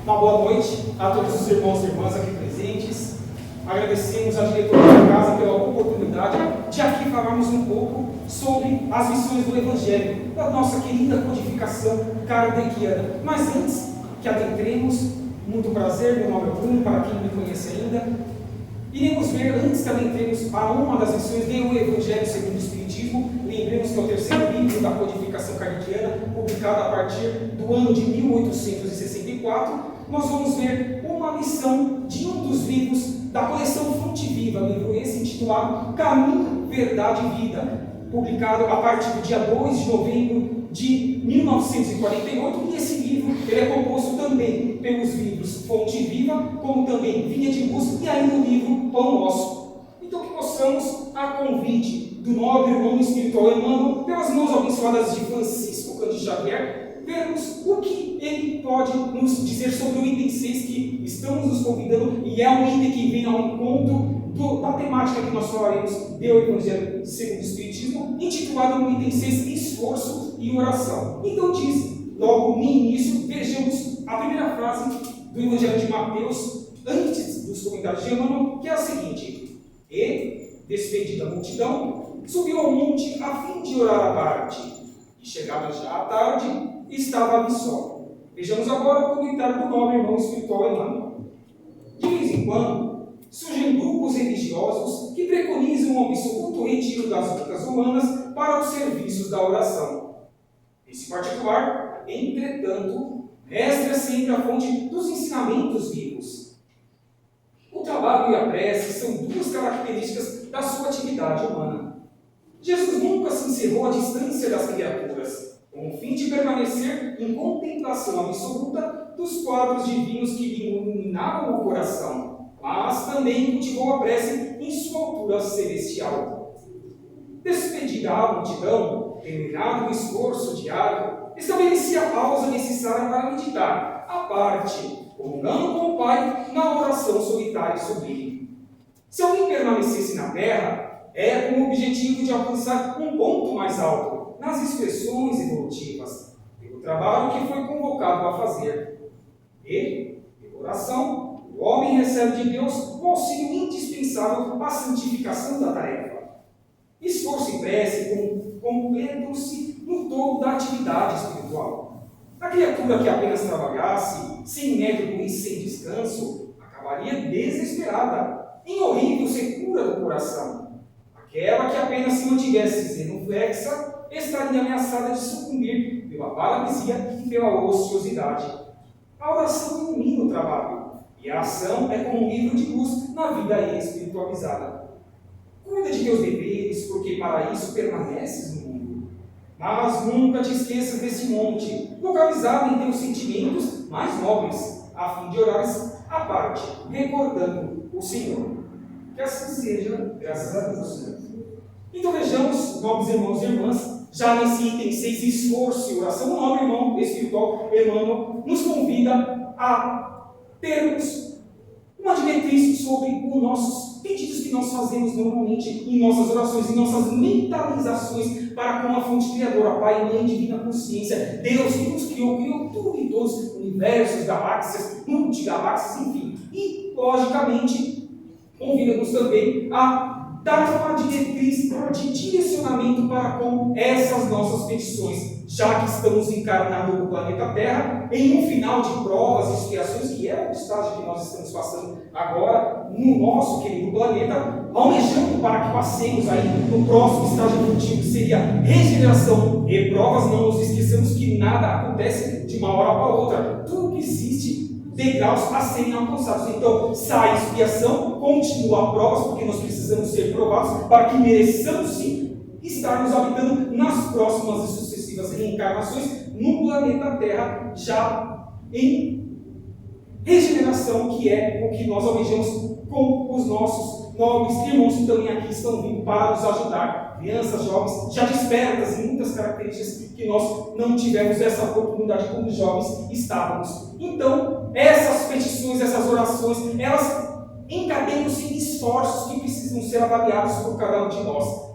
Uma boa noite a todos os irmãos e irmãs aqui presentes. Agradecemos à diretoria da casa pela oportunidade de aqui falarmos um pouco sobre as missões do Evangelho, da nossa querida codificação kardeciana. Mas antes que adentremos, muito prazer, meu nome é Bruno, para quem não me conhece ainda. Iremos ver, antes que adentremos a uma das missões do Evangelho segundo o Espiritismo, lembremos que é o terceiro livro da codificação kardeciana, publicado a partir do ano de 1864, nós vamos ver uma lição de um dos livros da coleção Fonte Viva, livro esse intitulado Caminho, Verdade e Vida, publicado a partir do dia 2 de novembro de 1948, e esse livro ele é composto também pelos livros Fonte Viva, como também Vinha de Luz e ainda o livro Pão Nosso. Então que possamos, a convite do nobre irmão espiritual Emmanuel, pelas mãos abençoadas de Francisco Cândido Xavier, vermos o que ele pode nos dizer sobre o item 6 que estamos nos convidando, e é um item que vem ao encontro da temática que nós falaremos do Evangelho segundo o Espiritismo, intitulado no item 6, Esforço e Oração. Então diz, logo no início, vejamos a primeira frase do Evangelho de Mateus, antes dos comentários de Emmanuel, que é a seguinte: e, despedida a multidão, subiu ao monte a fim de orar à parte, e chegada já à tarde, estava ali só. Vejamos agora o comentário do nobre irmão espiritual Emmanuel. De vez em quando, surgem grupos religiosos que preconizam um absoluto retiro das vidas humanas para os serviços da oração. Esse particular, entretanto, resta sempre a fonte dos ensinamentos vivos. O trabalho e a prece são duas características da sua atividade humana. Jesus nunca se encerrou à distância das criaturas, com o fim de permanecer em contemplação absoluta dos quadros divinos que lhe iluminavam o coração, mas também cultivou a prece em sua altura celestial. Despedida à multidão, terminado o esforço diário, estabelecia a pausa necessária para meditar, à parte, comungando com o Pai na oração solitária e sublime. Se alguém permanecesse na terra, é com o objetivo de alcançar um ponto mais alto nas expressões evolutivas, pelo trabalho que foi convocado a fazer. E, pela oração, o homem recebe de Deus o auxílio indispensável à santificação da tarefa. Esforço e prece completam-se no todo da atividade espiritual. A criatura que apenas trabalhasse, sem método e sem descanso, acabaria desesperada, em horrível secura do coração. Aquela que apenas se mantivesse genuflexa estaria ameaçada de sucumbir pela paralisia e pela ociosidade. A oração ilumina o trabalho, e a ação é como um livro de luz na vida espiritualizada. Cuida de teus deveres, porque para isso permaneces no mundo. Mas nunca te esqueças desse monte, localizado em teus sentimentos mais nobres, a fim de orares à parte, recordando o Senhor. Que assim seja, graças a Deus. Então vejamos, nobres irmãos e irmãs, já nesse item 6, esforço e oração, o nobre irmão espiritual Emmanuel nos convida a termos uma diretriz sobre os nossos pedidos que nós fazemos normalmente em nossas orações, em nossas mentalizações para com a fonte criadora, Pai, Mãe, Divina Consciência, Deus que nos criou tudo e todos, universos, galáxias, multigaláxias, enfim. E, logicamente, convida-nos também a dar uma diretriz de direcionamento para com essas nossas petições, já que estamos encarnados no planeta Terra, em um final de provas e expiações, que é o estágio que nós estamos passando agora no nosso querido planeta, almejando para que passemos aí no próximo estágio evolutivo, que seria regeneração e provas. Não nos esqueçamos que nada acontece de uma hora para outra, tudo que existe degraus a serem alcançados. Então, sai a expiação, continua a provas, porque nós precisamos ser provados para que mereçamos sim estarmos habitando nas próximas e sucessivas reencarnações no planeta Terra, já em regeneração, que é o que nós almejamos com os nossos nobres irmãos que também aqui estão vindo para nos ajudar. Crianças, jovens, já despertas em muitas características que nós não tivemos essa oportunidade quando jovens estávamos. Então, essas petições, essas orações, elas encadeiam-se em esforços que precisam ser avaliados por cada um de nós.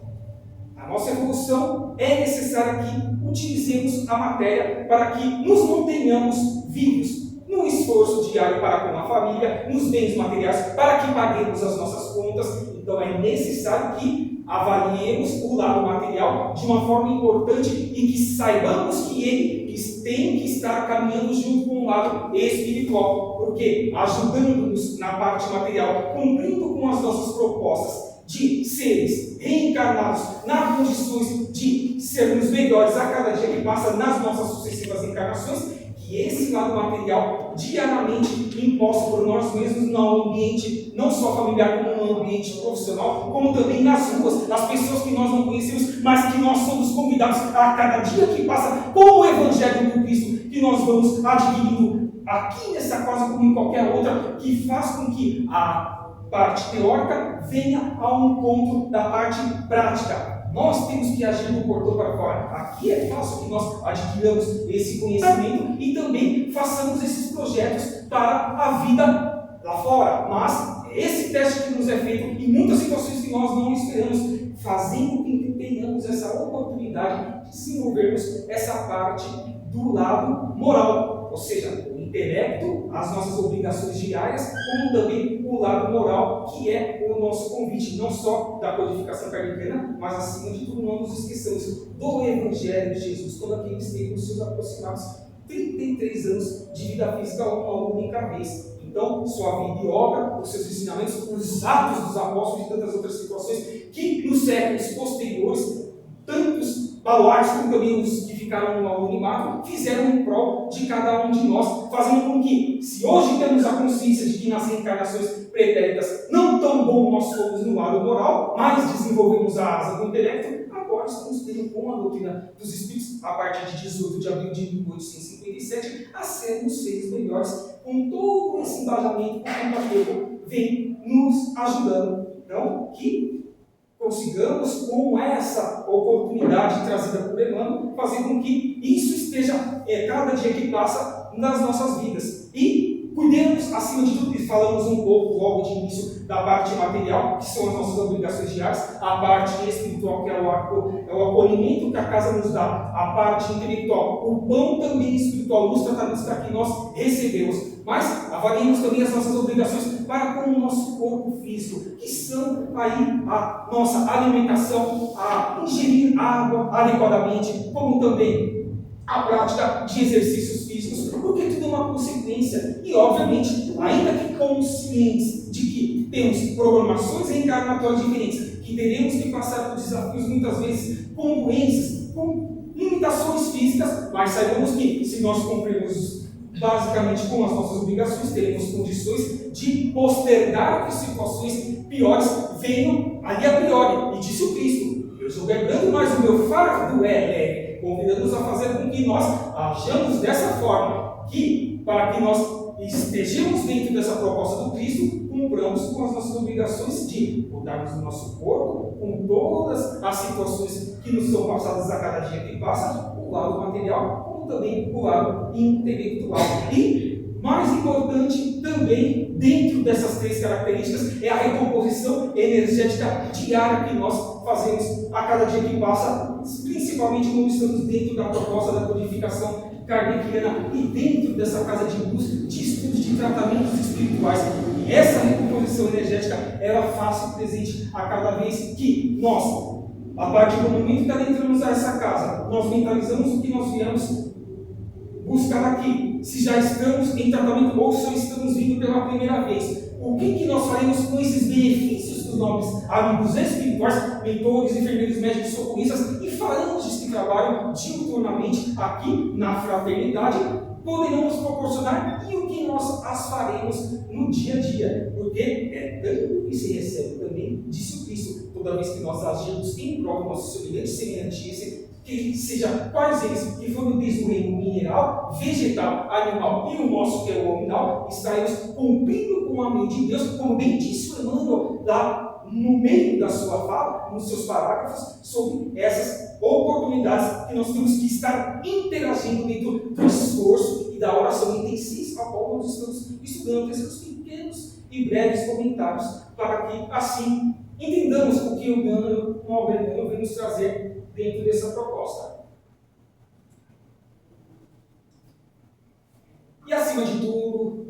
A nossa evolução é necessária que utilizemos a matéria para que nos mantenhamos vivos, num esforço esforço diário para com a família, nos bens materiais, para que paguemos as nossas contas. Então é necessário que avaliemos o lado material de uma forma importante e que saibamos que ele tem que estar caminhando junto com o lado espiritual, porque ajudando-nos na parte material, cumprindo com as nossas propostas de seres reencarnados, nas condições de sermos melhores a cada dia que passa nas nossas sucessivas encarnações, que esse lado material, diariamente imposto por nós mesmos no ambiente, não só familiar, como no ambiente profissional, como também nas ruas, nas pessoas que nós não conhecemos, mas que nós somos convidados a cada dia que passa, com o Evangelho do Cristo, que nós vamos adquirindo aqui nessa casa, como em qualquer outra, que faz com que a parte teórica venha ao encontro da parte prática. Nós temos que agir do portão para fora. Aqui é fácil que nós adquiramos esse conhecimento e também façamos esses projetos para a vida lá fora. Mas esse teste que nos é feito, em muitas situações que nós não esperamos, fazendo com que tenhamos essa oportunidade de desenvolvermos essa parte do lado moral, ou seja, o intelecto, as nossas obrigações diárias, como também o lado moral, que é o nosso convite, não só da codificação kardeciana, mas acima de tudo não nos esqueçamos do Evangelho de Jesus, quando aqueles têm os seus aproximados 33 anos de vida física, uma única vez. Então, sua vida e obra, os seus ensinamentos, os atos dos apóstolos e tantas outras situações que nos séculos posteriores, tantos baluartes como também os que ficaram no anonimato, fizeram em prol de cada um de nós, fazendo com que, se hoje temos a consciência de que nas reencarnações pretéritas não tão bom nós fomos no lado moral, mas desenvolvemos a asa do intelecto, agora estamos tendo com a doutrina dos Espíritos, a partir de 18 de abril de 1857, a sermos seres melhores, com todo esse embasamento que o Apego vem nos ajudando. Então, que consigamos, com essa oportunidade trazida por Emmanuel, fazer com que isso esteja cada dia que passa nas nossas vidas. E cuidemos, acima de tudo, e falamos um pouco logo de início da parte material, que são as nossas obrigações diárias, a parte espiritual, que é o acolhimento que a casa nos dá, a parte intelectual, o pão também espiritual, os tratamentos para que nós recebemos. Mas avaliemos também as nossas obrigações para com o nosso corpo físico, que são aí a nossa alimentação, a ingerir água adequadamente, como também a prática de exercícios físicos, porque tudo é uma consequência. E, obviamente, ainda que conscientes de que temos programações reencarnatórias diferentes, que teremos que passar por desafios muitas vezes com doenças, com limitações físicas, mas saibamos que se nós cumprirmos basicamente com as nossas obrigações, teremos condições de postergar que situações piores venham ali a priori. E disse o Cristo: eu estou lembrando, mas o meu fardo é leve, convidando-nos a fazer com que nós ajamos dessa forma, que para que nós estejamos dentro dessa proposta do Cristo, cumpramos com as nossas obrigações de cuidarmos do nosso corpo, com todas as situações que nos são passadas a cada dia que passa, o lado material, como também o lado intelectual. E, mais importante também, dentro dessas três características, é a recomposição energética diária que nós fazemos a cada dia que passa, principalmente quando estamos dentro da proposta da codificação kardeciana e dentro dessa casa de luz, de estudos de tratamentos espirituais. E essa recomposição energética, ela faz presente a cada vez que nós, a partir do momento que adentramos a essa casa, nós mentalizamos o que nós viemos buscar aqui, se já estamos em tratamento ou se estamos vindo pela primeira vez. O que nós faremos com esses benefícios dos nossos amigos espirituais, mentores, enfermeiros, médicos, socorristas, e faremos esse trabalho diuturnamente aqui na fraternidade, poderemos proporcionar, e o que nós as faremos no dia a dia, porque é dando que se recebe também, disse o Cristo, toda vez que nós agimos em prol do nosso semelhante semelhante, que seja quais eles, que forem desde o reino mineral, vegetal, animal e o nosso que é o hominal, estaremos cumprindo com a lei de Deus, como bem disse o Emmanuel lá no meio da sua fala, nos seus parágrafos, sobre essas oportunidades que nós temos que estar interagindo dentro do esforço e da oração intensiva, a qual nós estamos estudando esses pequenos e breves comentários, para que assim entendamos o que o Emmanuel vem nos trazer dentro dessa proposta. E acima de tudo,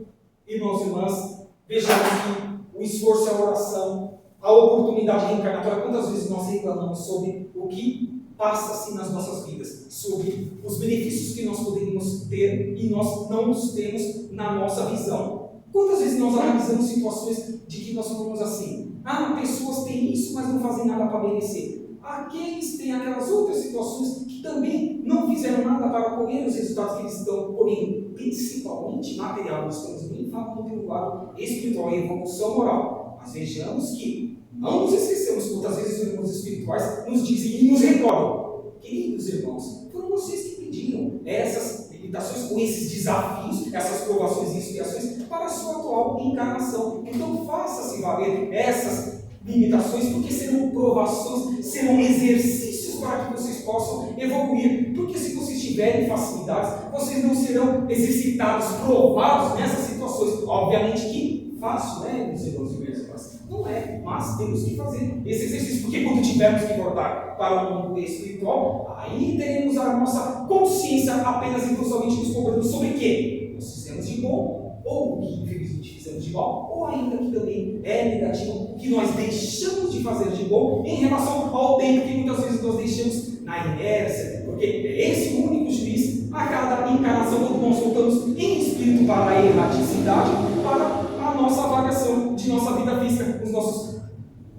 irmãos e irmãs, vejamos que o esforço e a oração, a oportunidade reencarnatória, quantas vezes nós reclamamos sobre o que passa-se nas nossas vidas, sobre os benefícios que nós poderíamos ter e nós não os temos na nossa visão. Quantas vezes nós analisamos situações de que nós falamos assim: pessoas têm isso, mas não fazem nada para merecer. Aqueles têm aquelas outras situações que também não fizeram nada para colher os resultados que eles estão colhendo, principalmente material. Nós estamos bem falando do lado espiritual e evolução moral. Mas vejamos que não nos esquecemos, muitas vezes os irmãos espirituais nos dizem e nos recordam: queridos irmãos, foram vocês que pediram essas limitações, ou esses desafios, essas provações e expiações para a sua atual encarnação. Então faça-se valer essas limitações, porque serão provações, serão exercícios para que vocês possam evoluir. Porque se vocês tiverem facilidades, vocês não serão exercitados, provados nessas situações. Obviamente que fácil, né, meus irmãos e minhas irmãs? Não é, mas temos que fazer esse exercício, porque quando tivermos que voltar para o mundo espiritual, aí teremos a nossa consciência apenas e somente nos cobrando sobre o que nós fizemos de bom, ou o que infelizmente fizemos de mal, ou ainda que também é negativo, o que nós deixamos de fazer de bom em relação ao tempo que muitas vezes nós deixamos na inércia, porque é esse o único juiz a cada encarnação, quando nós voltamos em espírito para a erraticidade, para a nossa avaliação de nossa vida física, os nossos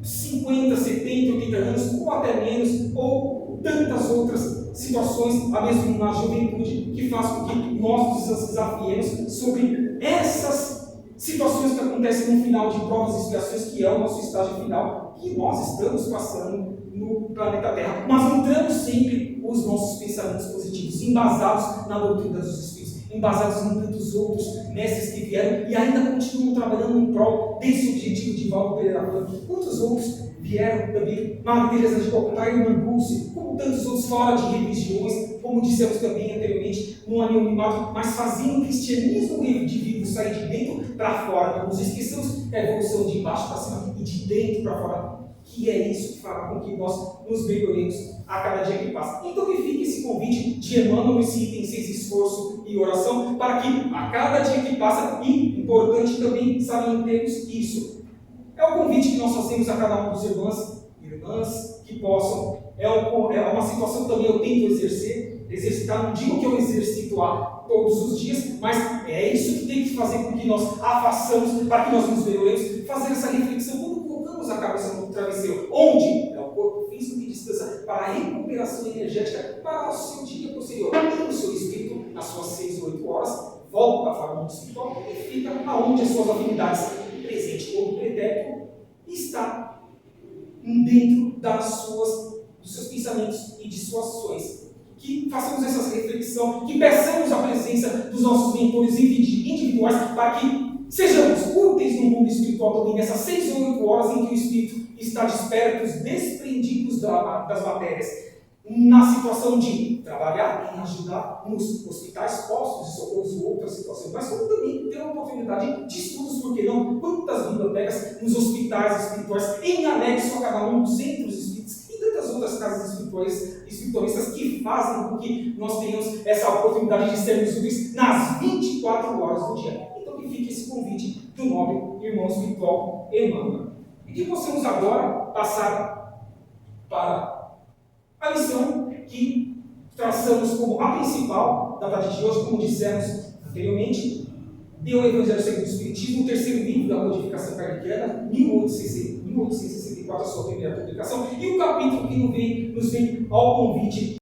50, 70, 80 anos, ou até menos, ou tantas outras situações, a mesmo na juventude, que faz com que nós nos desafiemos sobre essas situações que acontecem no final de provas e expiações, que é o nosso estágio final, que nós estamos passando no planeta Terra, mas mudando sempre os nossos pensamentos positivos, embasados na doutrina dos Espíritos, embasados em tantos outros mestres que vieram e ainda continuam trabalhando em prol desse objetivo de Valdo Pereira Franco. Quantos outros vieram também? Madre Teresa de Calcutá, Irmã Dulce, como tantos outros fora de religiões, como dissemos também anteriormente, no anonimato, mas faziam o cristianismo indivíduo sair de dentro para fora. Não nos esqueçamos da evolução de baixo para cima e de dentro para fora, que é isso que fará com que nós nos melhoremos a cada dia que passa. Então que fique esse convite de Emmanuel nesse item 6, esforço e oração, para que a cada dia que passa, e importante também salientemos isso, é o convite que nós fazemos a cada um dos irmãs que possam, é uma situação que também eu tento exercitar, não digo que eu exercito todos os dias, mas é isso que tem que fazer com que nós a façamos, para que nós nos melhoremos, fazer essa reflexão quando colocamos a cabeça no travesseiro, onde é o corpo físico que descansa para a recuperação energética para o seu dia posterior, e o seu espírito, nas suas 6 ou 8 horas, volta para o mundo espiritual e fica aonde as suas habilidades, presente ou pretérito, está dentro dos seus pensamentos e de suas ações. Que façamos essa reflexão, que peçamos a presença dos nossos mentores individuais para que sejamos úteis no mundo espiritual também, nessas 6 ou 8 horas em que o espírito está desperto, desprendidos das matérias, na situação de trabalhar em ajudar nos hospitais, postos de socorro ou outras situações, mas como também ter uma oportunidade de estudos, por que não? Quantas bibliotecas nos hospitais espirituais, em anexo a cada um dos centros espíritas e tantas outras casas espiritualistas que fazem com que nós tenhamos essa oportunidade de sermos úteis nas 24 horas do dia. Então que fique esse convite do nobre irmão espiritual Emmanuel. E que possamos agora passar para a lição que traçamos como a principal da tarde de hoje, como dissemos anteriormente, deu o Evangelho segundo o Espiritismo, o terceiro livro da codificação kardeciana, 1864, a sua primeira publicação, e o capítulo que nos vem ao convite